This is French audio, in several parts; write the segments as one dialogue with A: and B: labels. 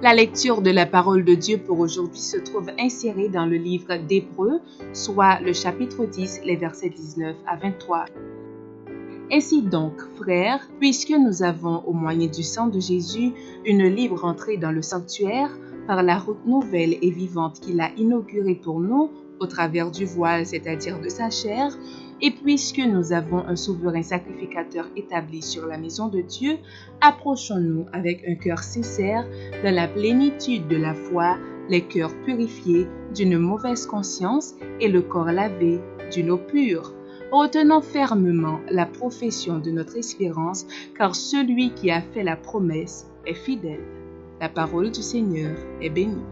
A: La lecture de la parole de Dieu pour aujourd'hui se trouve insérée dans le livre d'Hébreux, soit le chapitre 10, les versets 19 à 23. Ainsi donc, frères, puisque nous avons, au moyen du sang de Jésus, une libre entrée dans le sanctuaire, par la route nouvelle et vivante qu'il a inaugurée pour nous, au travers du voile, c'est-à-dire de sa chair, et puisque nous avons un souverain sacrificateur établi sur la maison de Dieu, approchons-nous avec un cœur sincère, dans la plénitude de la foi, les cœurs purifiés d'une mauvaise conscience et le corps lavé d'une eau pure. Retenons fermement la profession de notre espérance, car celui qui a fait la promesse est fidèle. La parole du Seigneur est bénie.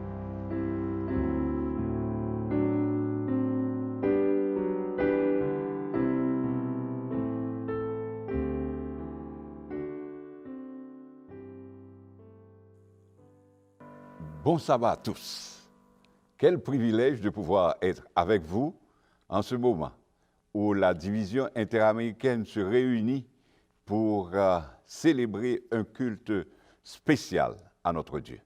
B: Bon sabbat à tous. Quel privilège de pouvoir être avec vous en ce moment où la division interaméricaine se réunit pour célébrer un culte spécial à notre Dieu.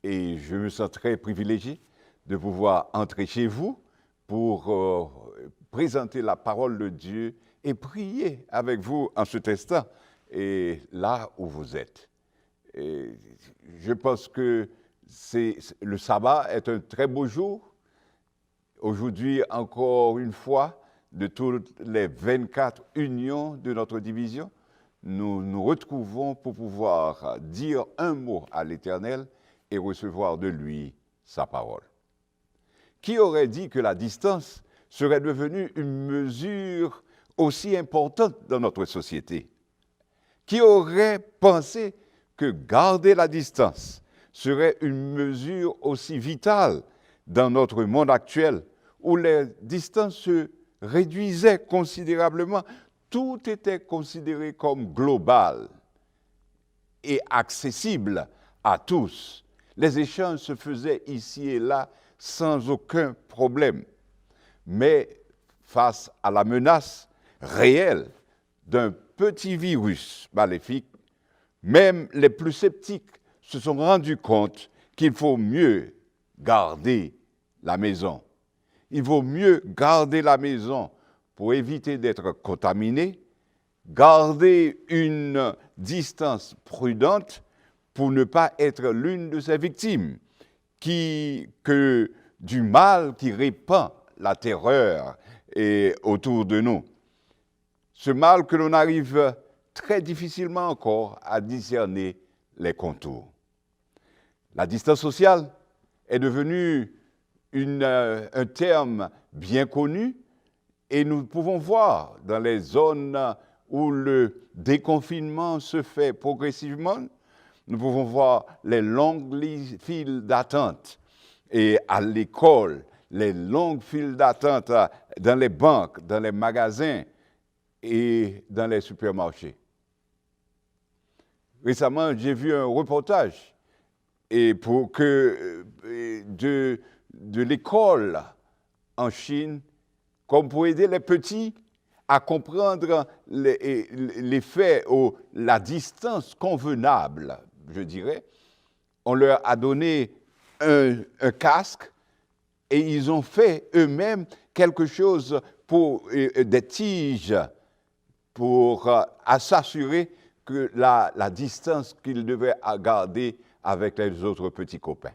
B: Et je me sens très privilégié de pouvoir entrer chez vous pour présenter la parole de Dieu et prier avec vous en cet instant et là où vous êtes. Et je pense que le sabbat est un très beau jour. Aujourd'hui, encore une fois, de toutes les 24 unions de notre division, nous nous retrouvons pour pouvoir dire un mot à l'Éternel et recevoir de lui sa parole. Qui aurait dit que la distance serait devenue une mesure aussi importante dans notre société? Qui aurait pensé que garder la distance serait une mesure aussi vitale dans notre monde actuel, où les distances se réduisaient considérablement, tout était considéré comme global et accessible à tous. Les échanges se faisaient ici et là sans aucun problème. Mais face à la menace réelle d'un petit virus maléfique, même les plus sceptiques se sont rendus compte qu'il faut mieux garder la maison. Il vaut mieux garder la maison pour éviter d'être contaminé, garder une distance prudente pour ne pas être l'une de ces victimes que du mal qui répand la terreur autour de nous. Ce mal que l'on arrive très difficilement encore à discerner les contours. La distance sociale est devenue un terme bien connu et nous pouvons voir dans les zones où le déconfinement se fait progressivement, nous pouvons voir les longues files d'attente et à l'école, les longues files d'attente dans les banques, dans les magasins et dans les supermarchés. Récemment, j'ai vu un reportage de l'école en Chine, comme pour aider les petits à comprendre l'effet ou la distance convenable, je dirais. On leur a donné un casque et ils ont fait eux-mêmes quelque chose pour des tiges pour s'assurer que la distance qu'ils devaient garder avec les autres petits copains.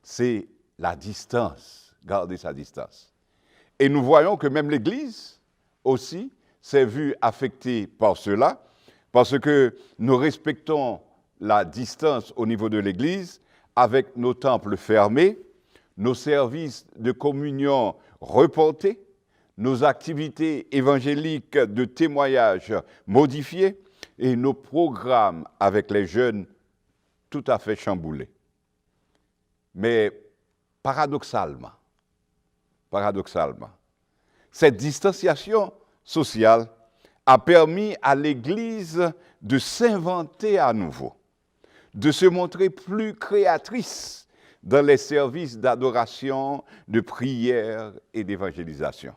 B: C'est la distance, garder sa distance. Et nous voyons que même l'Église aussi s'est vue affectée par cela, parce que nous respectons la distance au niveau de l'Église avec nos temples fermés, nos services de communion reportés, nos activités évangéliques de témoignage modifiées et nos programmes avec les jeunes tout à fait chamboulés. Mais paradoxalement, cette distanciation sociale a permis à l'Église de s'inventer à nouveau, de se montrer plus créatrice dans les services d'adoration, de prière et d'évangélisation.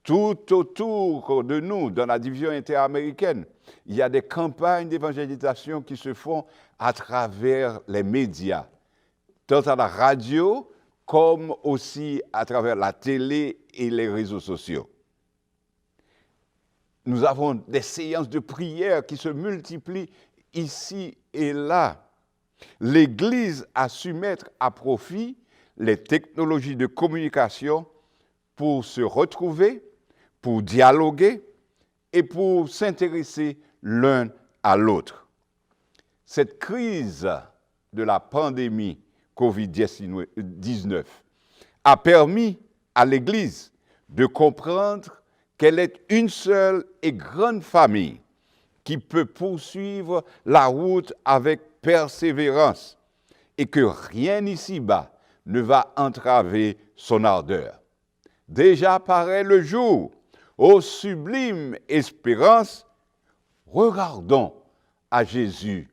B: Tout autour de nous, dans la division interaméricaine, il y a des campagnes d'évangélisation qui se font à travers les médias, tant à la radio comme aussi à travers la télé et les réseaux sociaux. Nous avons des séances de prière qui se multiplient ici et là. L'Église a su mettre à profit les technologies de communication pour se retrouver, pour dialoguer et pour s'intéresser l'un à l'autre. Cette crise de la pandémie COVID-19 a permis à l'Église de comprendre qu'elle est une seule et grande famille qui peut poursuivre la route avec persévérance et que rien ici-bas ne va entraver son ardeur. Déjà paraît le jour, ô sublime espérance, regardons à Jésus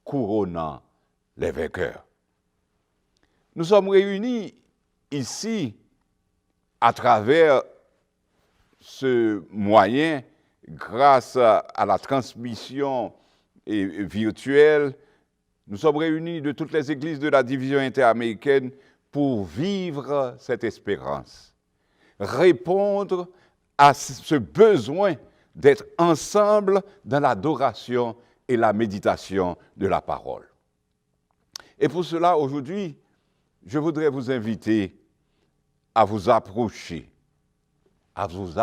B: couronnant les vainqueurs. Nous sommes réunis ici à travers ce moyen, grâce à la transmission virtuelle. Nous sommes réunis de toutes les églises de la division interaméricaine pour vivre cette espérance, répondre à ce besoin d'être ensemble dans l'adoration et la méditation de la parole. Et pour cela, aujourd'hui, je voudrais vous inviter à vous approcher, à nous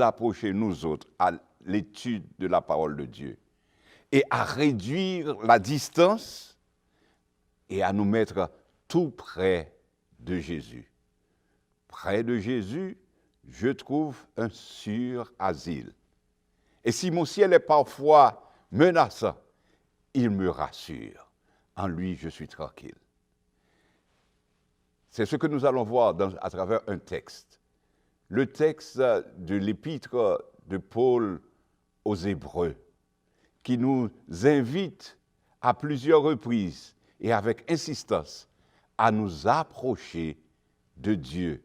B: approcher, nous autres, à l'étude de la parole de Dieu, et à réduire la distance et à nous mettre tout près de Jésus. Près de Jésus, je trouve un sûr asile. Et si mon ciel est parfois menaçant, il me rassure. En lui, je suis tranquille. C'est ce que nous allons voir à travers un texte. Le texte de l'épître de Paul aux Hébreux, qui nous invite à plusieurs reprises et avec insistance à nous approcher de Dieu,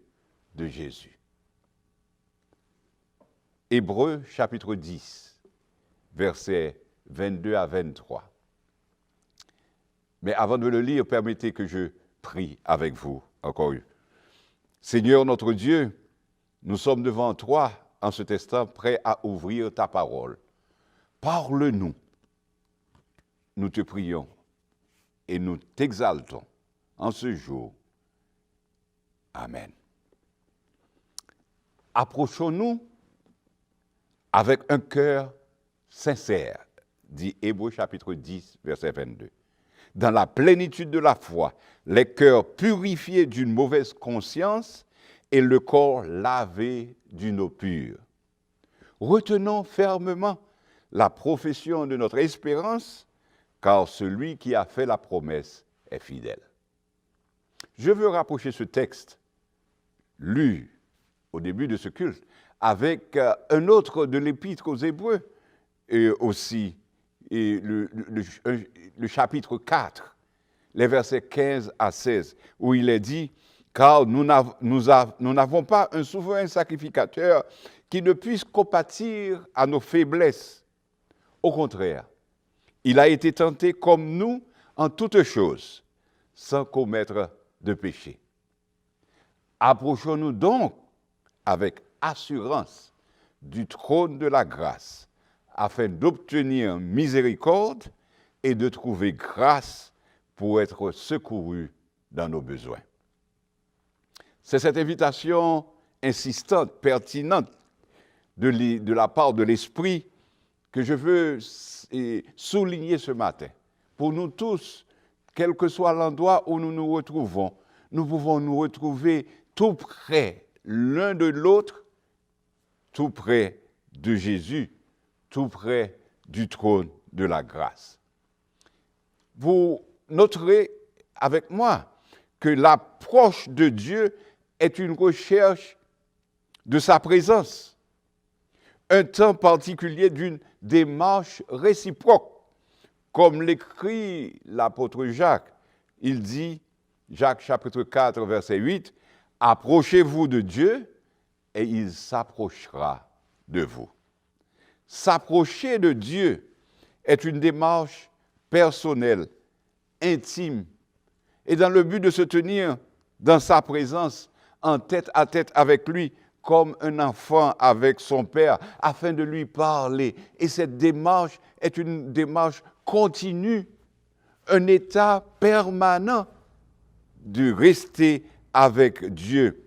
B: de Jésus. Hébreux chapitre 10, versets 22 à 23. Mais avant de le lire, permettez que je prie avec vous encore une. Seigneur notre Dieu, nous sommes devant toi en cet instant prêts à ouvrir ta parole. Parle-nous, nous te prions et nous t'exaltons en ce jour. Amen. Approchons-nous avec un cœur sincère, dit Hébreux chapitre 10, verset 22. Dans la plénitude de la foi, les cœurs purifiés d'une mauvaise conscience et le corps lavé d'une eau pure. Retenons fermement la profession de notre espérance, car celui qui a fait la promesse est fidèle. Je veux rapprocher ce texte, lu au début de ce culte, avec un autre de l'épître aux Hébreux, et aussi le chapitre 4, les versets 15 à 16, où il est dit « Car nous n'avons pas un souverain sacrificateur qui ne puisse compatir à nos faiblesses. Au contraire, il a été tenté comme nous en toutes choses, sans commettre de péché. Approchons-nous donc avec assurance du trône de la grâce, afin d'obtenir miséricorde et de trouver grâce pour être secouru dans nos besoins. » C'est cette invitation insistante, pertinente de la part de l'Esprit que je veux souligner ce matin. Pour nous tous, quel que soit l'endroit où nous nous retrouvons, nous pouvons nous retrouver tout près l'un de l'autre, tout près de Jésus, tout près du trône de la grâce. Vous noterez avec moi que l'approche de Dieu est une recherche de sa présence, un temps particulier d'une démarche réciproque. Comme l'écrit l'apôtre Jacques, il dit, Jacques chapitre 4, verset 8, « Approchez-vous de Dieu et il s'approchera de vous. » S'approcher de Dieu est une démarche personnel, intime, et dans le but de se tenir dans sa présence, en tête à tête avec lui, comme un enfant avec son père, afin de lui parler. Et cette démarche est une démarche continue, un état permanent de rester avec Dieu.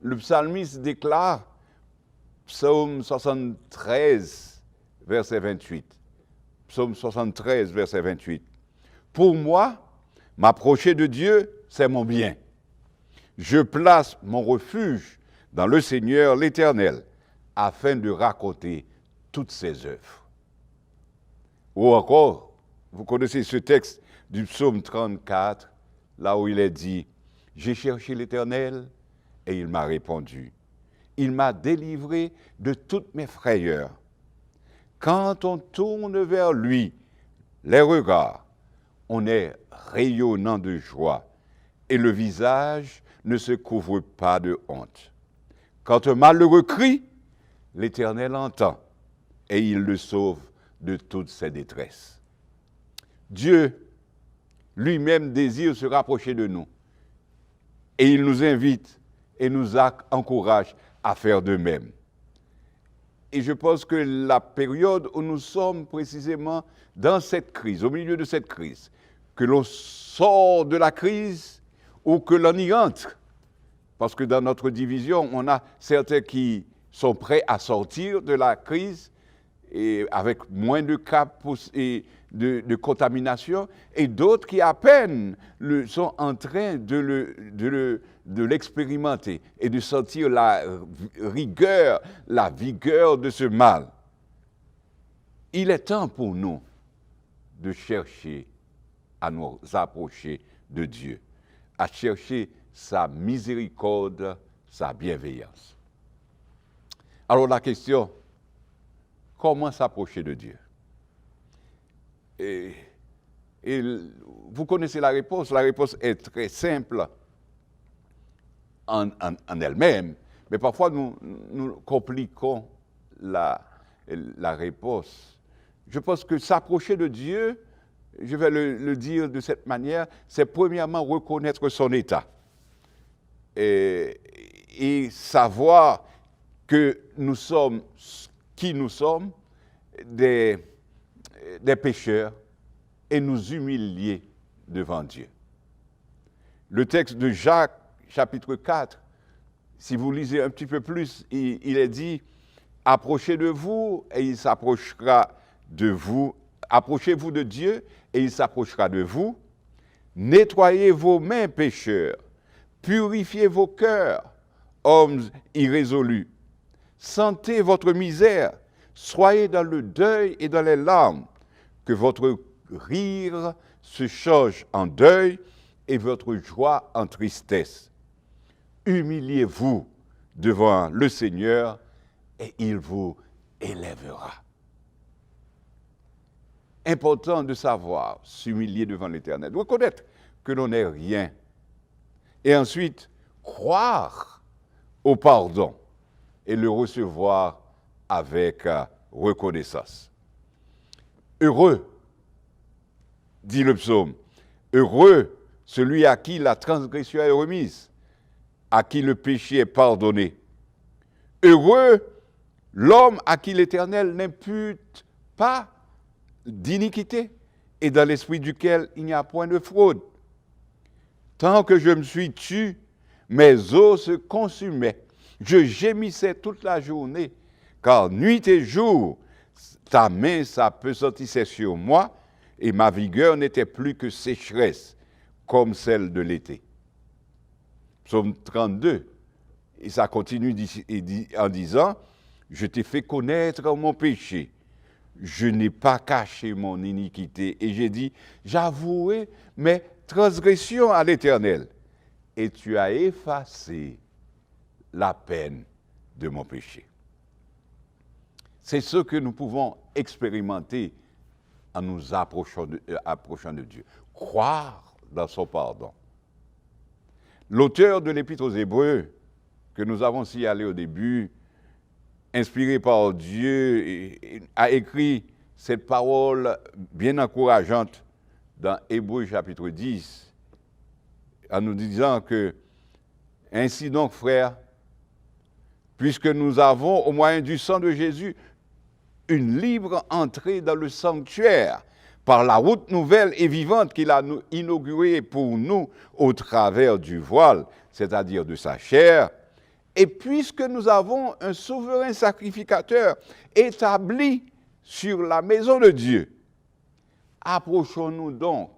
B: Le psalmiste déclare, psaume 73, verset 28. Psaume 73, verset 28. Pour moi, m'approcher de Dieu, c'est mon bien. Je place mon refuge dans le Seigneur l'Éternel, afin de raconter toutes ses œuvres. Ou encore, vous connaissez ce texte du psaume 34, là où il est dit, « J'ai cherché l'Éternel et il m'a répondu. Il m'a délivré de toutes mes frayeurs. » Quand on tourne vers lui les regards, on est rayonnant de joie et le visage ne se couvre pas de honte. Quand un malheureux crie, l'Éternel entend et il le sauve de toutes ses détresses. Dieu lui-même désire se rapprocher de nous et il nous invite et nous encourage à faire de même. Et je pense que la période où nous sommes précisément dans cette crise, au milieu de cette crise, que l'on sort de la crise ou que l'on y entre, parce que dans notre division, on a certains qui sont prêts à sortir de la crise et avec moins de cas et de contamination, et d'autres qui à peine sont en train de l'expérimenter et de sentir la rigueur, la vigueur de ce mal. Il est temps pour nous de chercher à nous approcher de Dieu, à chercher sa miséricorde, sa bienveillance. Alors la question, comment s'approcher de Dieu? Et vous connaissez la réponse est très simple en elle-même, mais parfois nous compliquons la réponse. Je pense que s'approcher de Dieu, je vais le dire de cette manière, c'est premièrement reconnaître son état et savoir que nous sommes qui nous sommes, des pécheurs, et nous humilier devant Dieu. Le texte de Jacques, chapitre 4, si vous lisez un petit peu plus, il est dit, « Approchez de vous, et il s'approchera de vous. Approchez-vous de Dieu, et il s'approchera de vous. Nettoyez vos mains, pécheurs. Purifiez vos cœurs, hommes irrésolus. Sentez votre misère. Soyez dans le deuil et dans les larmes. Que votre rire se change en deuil et votre joie en tristesse. Humiliez-vous devant le Seigneur et il vous élèvera. » Important de savoir s'humilier devant l'Éternel, reconnaître que l'on n'est rien. Et ensuite, croire au pardon et le recevoir avec reconnaissance. Heureux, dit le psaume, heureux celui à qui la transgression est remise, à qui le péché est pardonné. Heureux l'homme à qui l'Éternel n'impute pas d'iniquité et dans l'esprit duquel il n'y a point de fraude. Tant que je me suis tu, mes os se consumaient. Je gémissais toute la journée, car nuit et jour, ta main s'appesantissait sur moi, et ma vigueur n'était plus que sécheresse, comme celle de l'été. Psaume 32, et ça continue en disant, « Je t'ai fait connaître mon péché, je n'ai pas caché mon iniquité, et j'ai dit, j'avouerai mes transgressions à l'Éternel, et tu as effacé la peine de mon péché. » C'est ce que nous pouvons expérimenter en nous approchant de Dieu. Croire dans son pardon. L'auteur de l'Épître aux Hébreux, que nous avons signalé au début, inspiré par Dieu, a écrit cette parole bien encourageante dans Hébreux chapitre 10, en nous disant que, ainsi donc, frères, puisque nous avons, au moyen du sang de Jésus, une libre entrée dans le sanctuaire, par la route nouvelle et vivante qu'il a inaugurée pour nous au travers du voile, c'est-à-dire de sa chair, et puisque nous avons un souverain sacrificateur établi sur la maison de Dieu, approchons-nous donc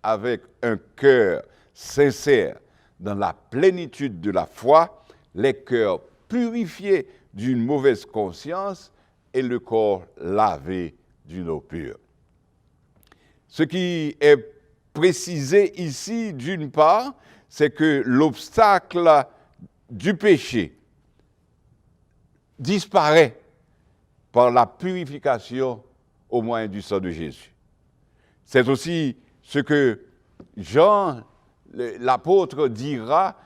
B: avec un cœur sincère dans la plénitude de la foi, les cœurs purifiés d'une mauvaise conscience et le corps lavé d'une eau pure. Ce qui est précisé ici, d'une part, c'est que l'obstacle du péché disparaît par la purification au moyen du sang de Jésus. C'est aussi ce que Jean, l'apôtre, dira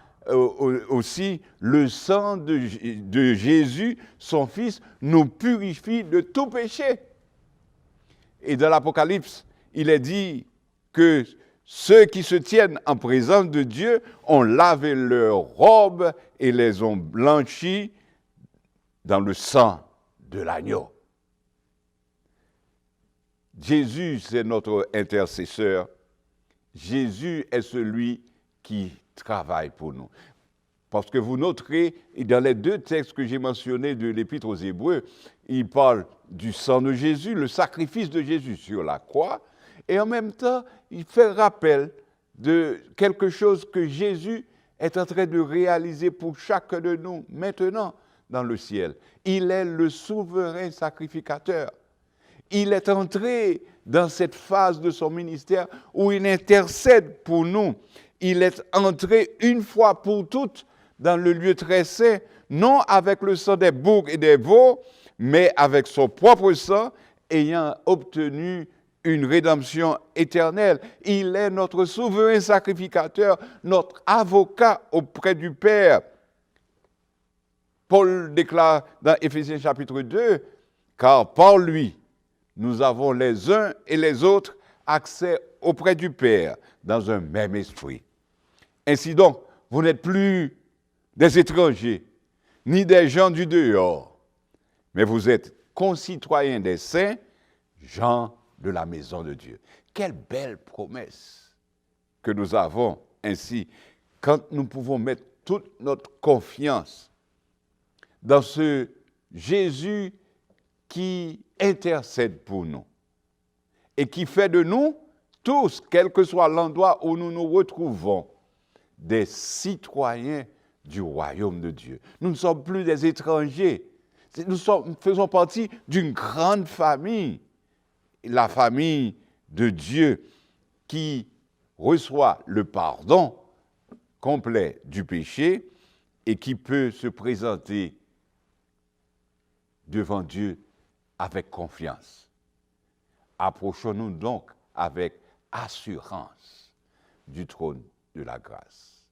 B: aussi, le sang de Jésus, son Fils, nous purifie de tout péché. Et dans l'Apocalypse, il est dit que ceux qui se tiennent en présence de Dieu ont lavé leurs robes et les ont blanchis dans le sang de l'agneau. Jésus, c'est notre intercesseur. Jésus est celui qui travaille pour nous. Parce que vous noterez, dans les deux textes que j'ai mentionnés de l'Épître aux Hébreux, il parle du sang de Jésus, le sacrifice de Jésus sur la croix, et en même temps, il fait rappel de quelque chose que Jésus est en train de réaliser pour chacun de nous maintenant dans le ciel. Il est le souverain sacrificateur. Il est entré dans cette phase de son ministère où il intercède pour nous. Il est entré une fois pour toutes dans le lieu très saint, non avec le sang des boucs et des veaux, mais avec son propre sang, ayant obtenu une rédemption éternelle. Il est notre souverain sacrificateur, notre avocat auprès du Père. Paul déclare dans Éphésiens chapitre 2, « Car par lui, nous avons les uns et les autres accès auprès du Père dans un même esprit. » Ainsi donc, vous n'êtes plus des étrangers, ni des gens du dehors, mais vous êtes concitoyens des saints, gens de la maison de Dieu. Quelle belle promesse que nous avons ainsi quand nous pouvons mettre toute notre confiance dans ce Jésus qui intercède pour nous et qui fait de nous tous, quel que soit l'endroit où nous nous retrouvons, des citoyens du royaume de Dieu. Nous ne sommes plus des étrangers. Nous faisons partie d'une grande famille, la famille de Dieu qui reçoit le pardon complet du péché et qui peut se présenter devant Dieu avec confiance. Approchons-nous donc avec assurance du trône de la grâce.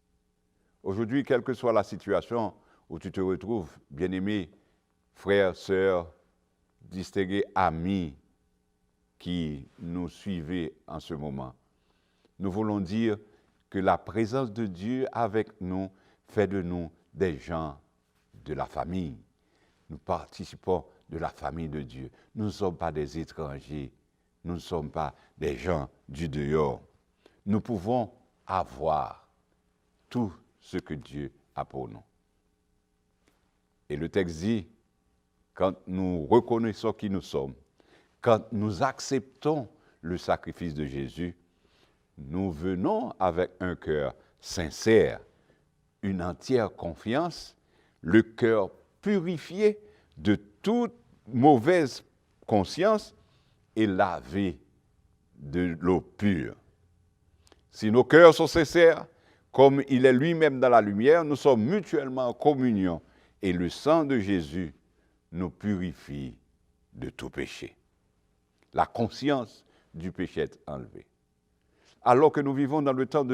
B: Aujourd'hui, quelle que soit la situation où tu te retrouves, bien-aimé, frères, sœurs, distingués amis qui nous suivez en ce moment, nous voulons dire que la présence de Dieu avec nous fait de nous des gens de la famille. Nous participons de la famille de Dieu. Nous ne sommes pas des étrangers. Nous ne sommes pas des gens du dehors. Nous pouvons avoir tout ce que Dieu a pour nous. Et le texte dit, quand nous reconnaissons qui nous sommes, quand nous acceptons le sacrifice de Jésus, nous venons avec un cœur sincère, une entière confiance, le cœur purifié de toute mauvaise conscience et lavé de l'eau pure. Si nos cœurs sont sincères, comme il est lui-même dans la lumière, nous sommes mutuellement en communion et le sang de Jésus nous purifie de tout péché. La conscience du péché est enlevée. Alors que nous vivons dans le temps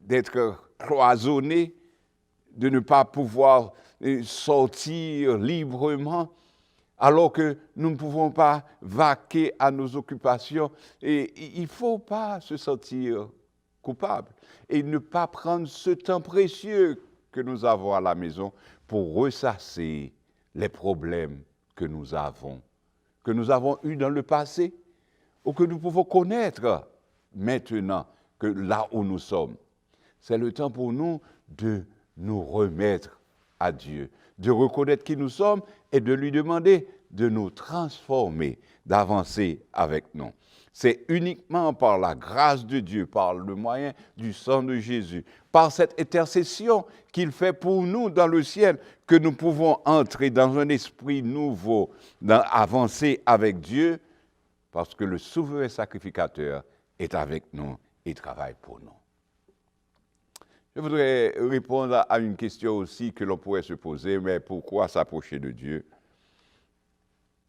B: d'être cloisonnés, de ne pas pouvoir sortir librement, alors que nous ne pouvons pas vaquer à nos occupations. Et il ne faut pas se sentir coupable et ne pas prendre ce temps précieux que nous avons à la maison pour ressasser les problèmes que nous avons eus dans le passé ou que nous pouvons connaître maintenant que là où nous sommes. C'est le temps pour nous de nous remettre à Dieu, de reconnaître qui nous sommes et de lui demander de nous transformer, d'avancer avec nous. C'est uniquement par la grâce de Dieu, par le moyen du sang de Jésus, par cette intercession qu'il fait pour nous dans le ciel, que nous pouvons entrer dans un esprit nouveau, avancer avec Dieu, parce que le souverain sacrificateur est avec nous et travaille pour nous. Je voudrais répondre à une question aussi que l'on pourrait se poser, mais pourquoi s'approcher de Dieu?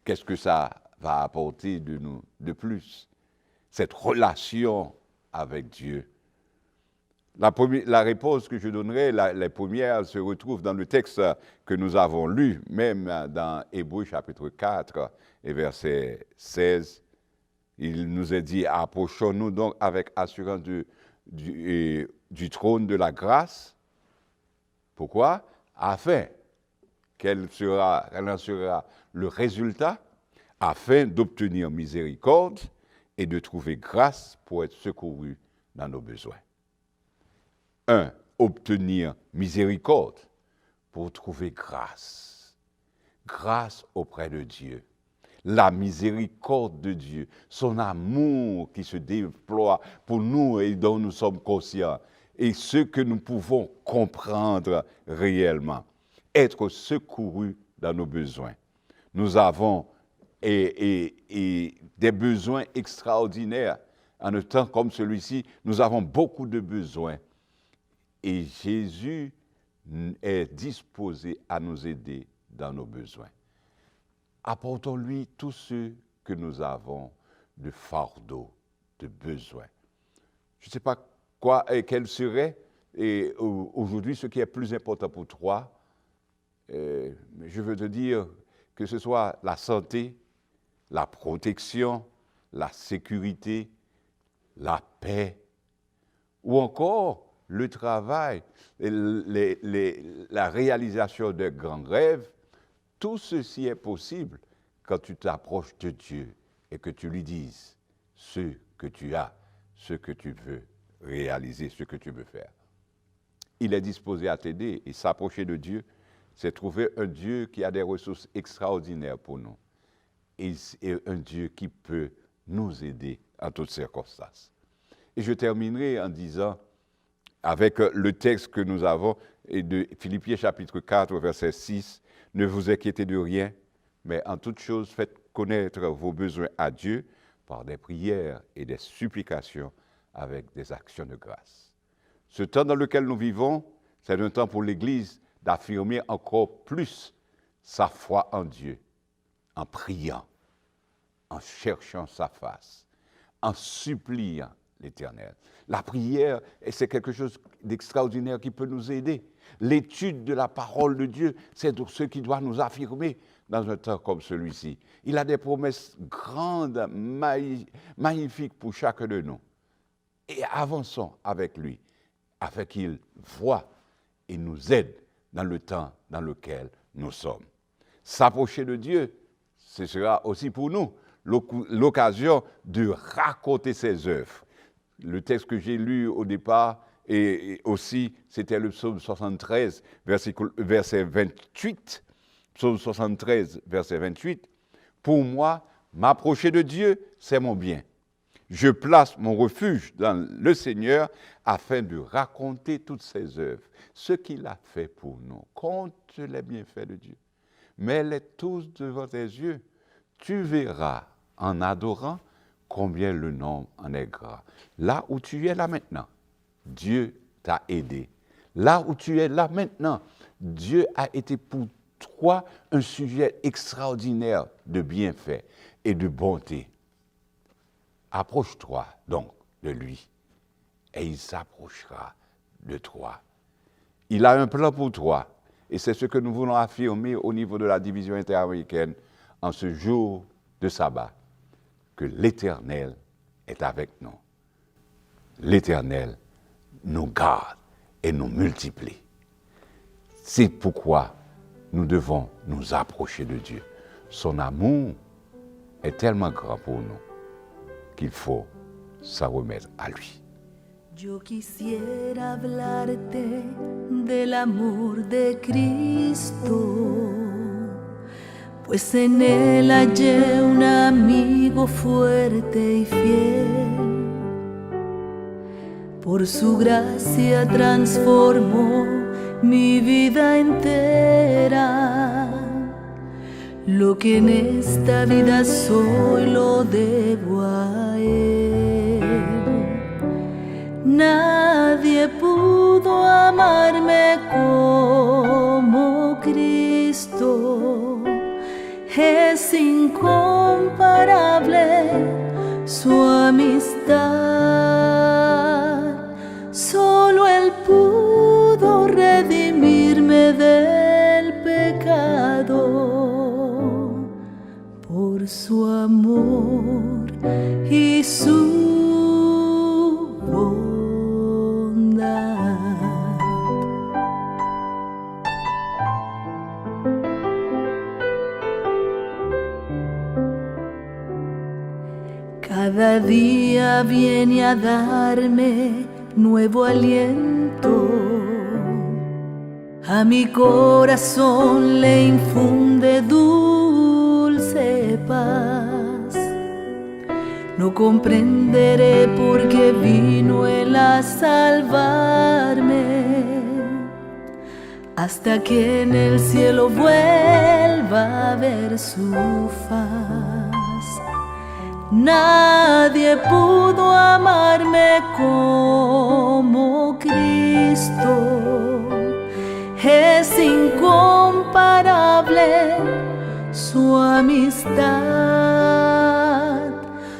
B: Qu'est-ce que ça va apporter de nous de plus? Cette relation avec Dieu. La réponse que je donnerai, les premières se retrouvent dans le texte que nous avons lu, même dans Hébreux chapitre 4 et verset 16. Il nous est dit, approchons-nous donc avec assurance du trône de la grâce. Pourquoi? Afin, quel en sera le résultat? Afin d'obtenir miséricorde et de trouver grâce pour être secouru dans nos besoins. 1. Obtenir miséricorde pour trouver grâce. Grâce auprès de Dieu. La miséricorde de Dieu, son amour qui se déploie pour nous et dont nous sommes conscients, et ce que nous pouvons comprendre réellement, être secourus dans nos besoins. Nous avons des besoins extraordinaires. En un temps comme celui-ci, nous avons beaucoup de besoins. Et Jésus est disposé à nous aider dans nos besoins. Apportons-lui tout ce que nous avons de fardeau, de besoin. Je ne sais pas quel serait aujourd'hui ce qui est plus important pour toi. Je veux te dire que ce soit la santé, la protection, la sécurité, la paix, ou encore le travail, la réalisation de grands rêves. Tout ceci est possible quand tu t'approches de Dieu et que tu lui dises ce que tu as, ce que tu veux réaliser, ce que tu veux faire. Il est disposé à t'aider et s'approcher de Dieu, c'est trouver un Dieu qui a des ressources extraordinaires pour nous et un Dieu qui peut nous aider en toutes circonstances. Et je terminerai en disant, avec le texte que nous avons de Philippiens chapitre 4, verset 6, « Ne vous inquiétez de rien, mais en toute chose faites connaître vos besoins à Dieu par des prières et des supplications avec des actions de grâce. » Ce temps dans lequel nous vivons, c'est un temps pour l'Église d'affirmer encore plus sa foi en Dieu, en priant, en cherchant sa face, en suppliant l'Éternel. La prière, c'est quelque chose d'extraordinaire qui peut nous aider. L'étude de la parole de Dieu, c'est ce qui doit nous affirmer dans un temps comme celui-ci. Il a des promesses grandes, magnifiques pour chacun de nous. Et avançons avec lui, afin qu'il voie et nous aide dans le temps dans lequel nous sommes. S'approcher de Dieu, ce sera aussi pour nous l'occasion de raconter ses œuvres. Le texte que j'ai lu au départ, et aussi, c'était le psaume 73, verset 28. Psaume 73, verset 28. « Pour moi, m'approcher de Dieu, c'est mon bien. Je place mon refuge dans le Seigneur afin de raconter toutes ses œuvres, ce qu'il a fait pour nous. Compte les bienfaits de Dieu. Mets-les tous devant tes yeux. Tu verras en adorant combien le nom en est grand. » Là où tu es là maintenant, Dieu t'a aidé. Là où tu es là maintenant, Dieu a été pour toi un sujet extraordinaire de bienfaits et de bonté. Approche-toi donc de lui et il s'approchera de toi. Il a un plan pour toi et c'est ce que nous voulons affirmer au niveau de la division interaméricaine en ce jour de sabbat que l'Éternel est avec nous. L'Éternel nous garde et nous multiplie. C'est pourquoi nous devons nous approcher de Dieu. Son amour est tellement grand pour nous qu'il faut s'en remettre à lui.
C: Yo quisiera hablarte del amor de Cristo, pues en Él hallé un amigo fuerte y fiel. Por su gracia transformó mi vida entera. Lo que en esta vida soy lo debo a Él. Nadie pudo amarme como Cristo. Es incomparable su amistad. Solo Él pudo redimirme del pecado por su amor y su bondad. Cada día viene a darme nuevo aliento. A mi corazón le infunde dulce paz. No comprenderé por qué vino Él a salvarme, hasta que en el cielo vuelva a ver su faz. Nadie pudo amarme como Cristo. Es incomparable su amistad.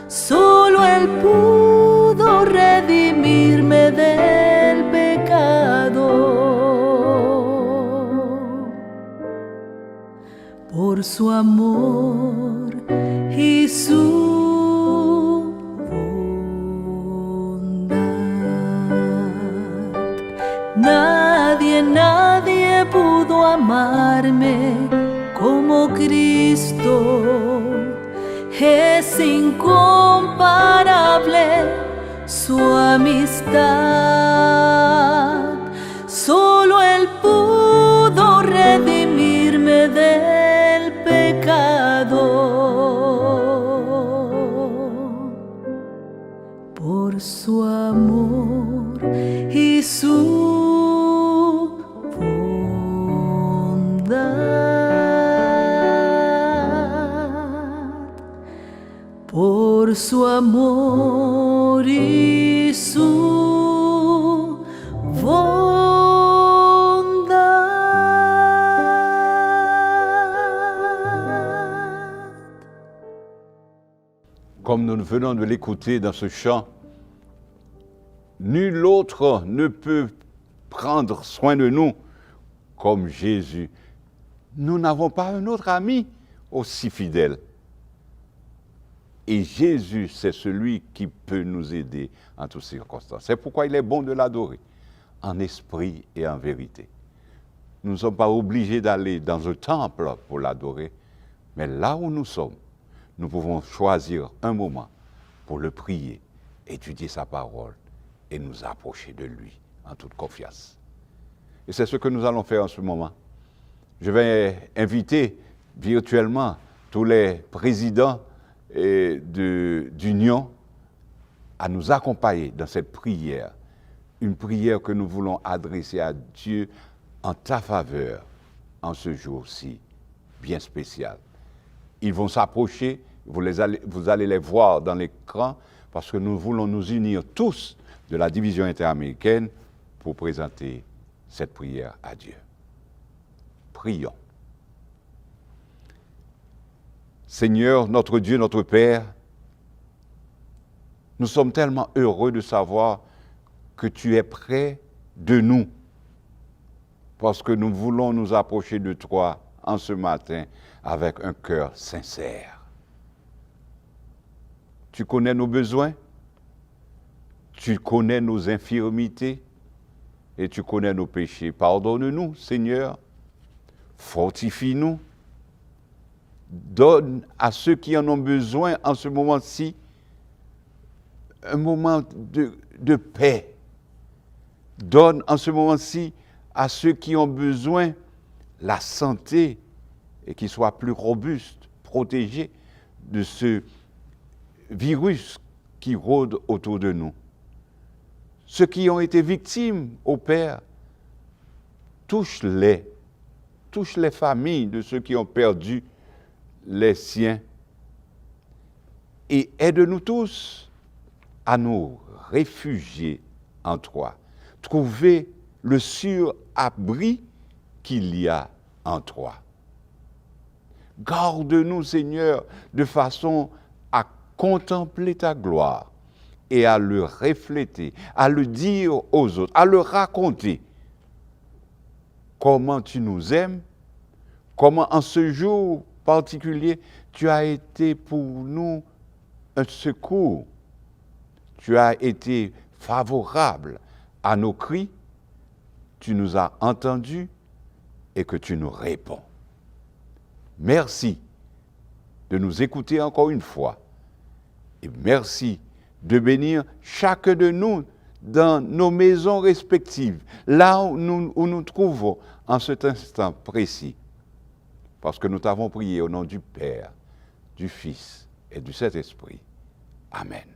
C: Solo Él pudo redimirme del pecado por su amor y su Nadie pudo amarme como Cristo. Es incomparable su amistad. Solo Él pudo redimirme del pecado por su amor y su por su amor y su bondad.
B: Comme nous venons de l'écouter dans ce chant, nul autre ne peut prendre soin de nous comme Jésus. Nous n'avons pas un autre ami aussi fidèle. Et Jésus, c'est celui qui peut nous aider en toutes circonstances. C'est pourquoi il est bon de l'adorer, en esprit et en vérité. Nous ne sommes pas obligés d'aller dans un temple pour l'adorer, mais là où nous sommes, nous pouvons choisir un moment pour le prier, étudier sa parole et nous approcher de lui en toute confiance. Et c'est ce que nous allons faire en ce moment. Je vais inviter virtuellement tous les présidents d'union à nous accompagner dans cette prière, une prière que nous voulons adresser à Dieu en ta faveur en ce jour-ci bien spécial. Ils vont s'approcher, vous allez les voir dans l'écran parce que nous voulons nous unir tous de la division interaméricaine pour présenter cette prière à Dieu. Prions. Seigneur, notre Dieu, notre Père, nous sommes tellement heureux de savoir que tu es près de nous, parce que nous voulons nous approcher de toi en ce matin avec un cœur sincère. Tu connais nos besoins, tu connais nos infirmités et tu connais nos péchés. Pardonne-nous, Seigneur, fortifie-nous, donne à ceux qui en ont besoin en ce moment-ci un moment de paix. Donne en ce moment-ci à ceux qui ont besoin la santé et qui soient plus robustes, protégés de ce virus qui rôde autour de nous. Ceux qui ont été victimes, ô Père, touche les familles de ceux qui ont perdu les siens et aide-nous tous à nous réfugier en toi, trouver le sur-abri qu'il y a en toi. Garde-nous, Seigneur, de façon à contempler ta gloire et à le refléter, à le dire aux autres, à le raconter. Comment tu nous aimes, comment en ce jour particulier, tu as été pour nous un secours. Tu as été favorable à nos cris, tu nous as entendus et que tu nous réponds. Merci de nous écouter encore une fois et merci de bénir chacun de nous dans nos maisons respectives, là où nous trouvons en cet instant précis. Parce que nous t'avons prié au nom du Père, du Fils et du Saint-Esprit. Amen.